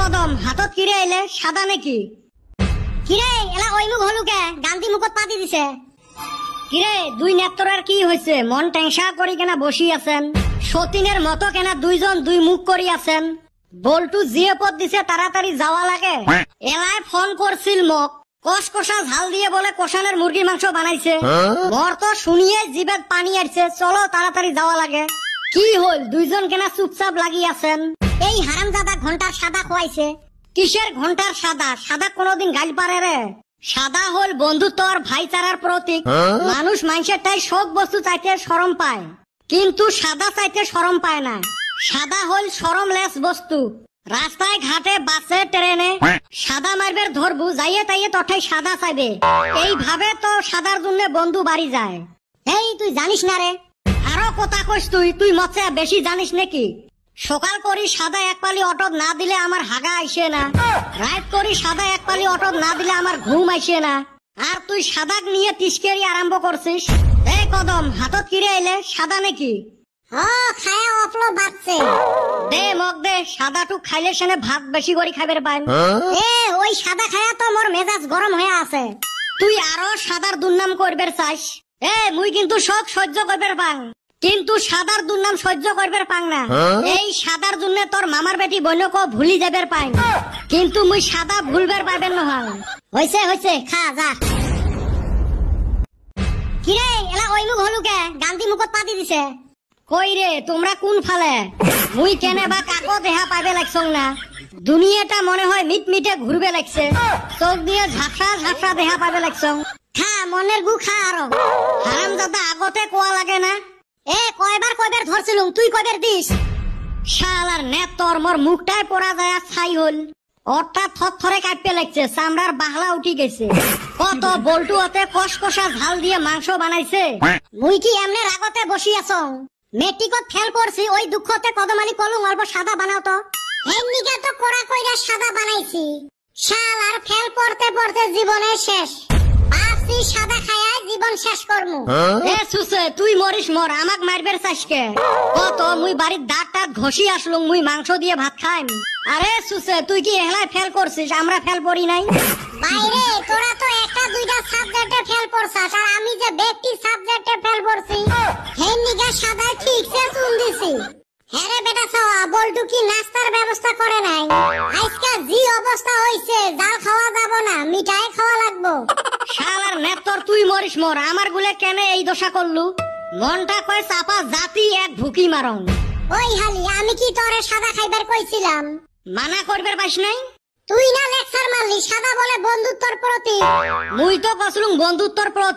কদম হাতত কিরে আইলে সাদা নাকি কিরে এলা ওই মুখ হলু কে গান্ধী মুখত পাতি দিছে কিরে দুই নেত্রের কি হয়েছে মন টেনশা করি কেনা বসি আছেন সতীনের মতো কেনা দুইজন দুই মুখ করি আছেন বল্টু জিয়ে পদ দিছে তাড়াতাড়ি যাওয়া লাগে এলাই ফোন করছিল মোক কষ কষা ঝাল দিয়ে বলে কষানের মুরগির মাংস বানাইছে মোর তো শুনিয়ে জিভে পানি আসছে চলো তাড়াতাড়ি যাওয়া লাগে কি হল দুইজন কেনা চুপচাপ লাগি আছেন এই হারামজাদা ঘন্টার সাদা খোয়াইছে কিসের ঘন্টার সাদা সাদা কোনদিন গাইল পারে রে সাদা হল বন্ধুত্ব আর ভাইচারার প্রতীক মানুষ মানুষের তাই সব বস্তু চাইতে শরম পায় কিন্তু সাদা চাইতে শরম পায় না সাদা হল শরমলেস বস্তু রাস্তায় ঘাটে বাসে ট্রেনে সাদা মারবের ধরবু যাইয়ে তাইয়ে তঠাই সাদা চাইবে এইভাবে তো সাদার জন্য বন্ধু বাড়ি যায় এই তুই জানিস না রে আরো কথা কইস তুই মতে বেশি জানিস নাকি সকাল করি সাদা এক পালি অটো না দিলে আমার হাগা আইসে না রাত করি সাদা এক পালি অটো না দিলে আমার ঘুম আইসে না আর তুই সাদা নিয়ে তিসকেরি আরম্ভ করছিস এই কদম হাতত কিরে আইলে সাদা নাকি খায়া অপলো বাচ্চে দে মগ দে সাদাটু খাইলে সেনে ভাত বেশি করে খাইবার পাইম ওই সাদা খায়া তো মোর মেজাজ গরম হয়ে আছে তুই আরো সাদার দুর্নাম করবার চাস মুই কিন্তু সব সহ্য করবার পাং কিন্তু সাদার দুর্নাম সহ্য করবার পাং না এই সাদার জন্য তোর মামার বেটি বইনক ভুলি যাবার পাই কিন্তু মুই সাদা ভুলবার পাবেন নহয় হইছে খা যা কিরে এলা ওই মুখ হলু কে গান্ধী মুখত পাতি দিছে কই রে তোমরা কোন ফালে মুই কেনে বা কাকো দেহা পাইবে লাগছং না দুনিয়াটা মনে হয় মিটমিটে ঘুরবে লাগছে চোখ দিয়ে ঝাপসা ঝাপসা দেহা পাইবে লাগছং খা মনের গু খা আরো হারামজাদা আগতে কোয়া লাগে না কয়বার ধরছিলুম তুই কয়বার দিস শালার নেত তোর মোর মুখটায় পড়া যায় ছাই হল ওরটা থরথরে কাঁপতে লাগছে চামড়ার বাহলা উঠি গেছে কত বল্টু হতে কষকষা ঝাল দিয়ে মাংস বানাইছে মুই কি এমনে রাগতে বসি আছো মেট্রিকত ফেল করছি ওই দুঃখতে কদমালি কলুম অল্প সাদা বানাও তো এমনিকে তো কোড়া কইরা সাদা বানাইছি শালার ফেল পড়তে পড়তে জীবনে শেষ ভাবছি সাদা খায়ায় জীবন শেষ করমু সুসে তুই মরিস মর আমাক মারবের চাইসকে কত মুই বাড়ির দাঁত ঘষি আসলুম মুই মাংস দিয়ে ভাত খাইম আরে সুসে তুই কি এহলাই ফেল করছিস আমরা ফেল পড়ি নাই বাইরে তোরা তো একটা দুইটা সাবজেক্টে ফেল করছাস আর আমি যে ব্যক্তি সাবজেক্টে ফেল করছি হেই নিগা সাদা ঠিকছে চুন দিছি হ্যাঁ বেটা সওয়া বল্টু কি নাস্তার ব্যবস্থা করে নাই আজকে জি অবস্থা হইছে জাল খাওয়া যাব না মিঠাই খাওয়া লাগবো শালার নেতর তুই মরিস মর আমার গুলে কেনে এই দশা করলু মনটা কয় চাপা জাতি এক ভুকি মারং ওই হালি আমি কি তোরে সাদা খাইবার কইছিলাম মানা করবার পাইস নাই তুই না লেকচার মারলি সাদা বলে বন্ধুত্বর প্রতি মুই তো কসলুম বন্ধুত্বর প্রতি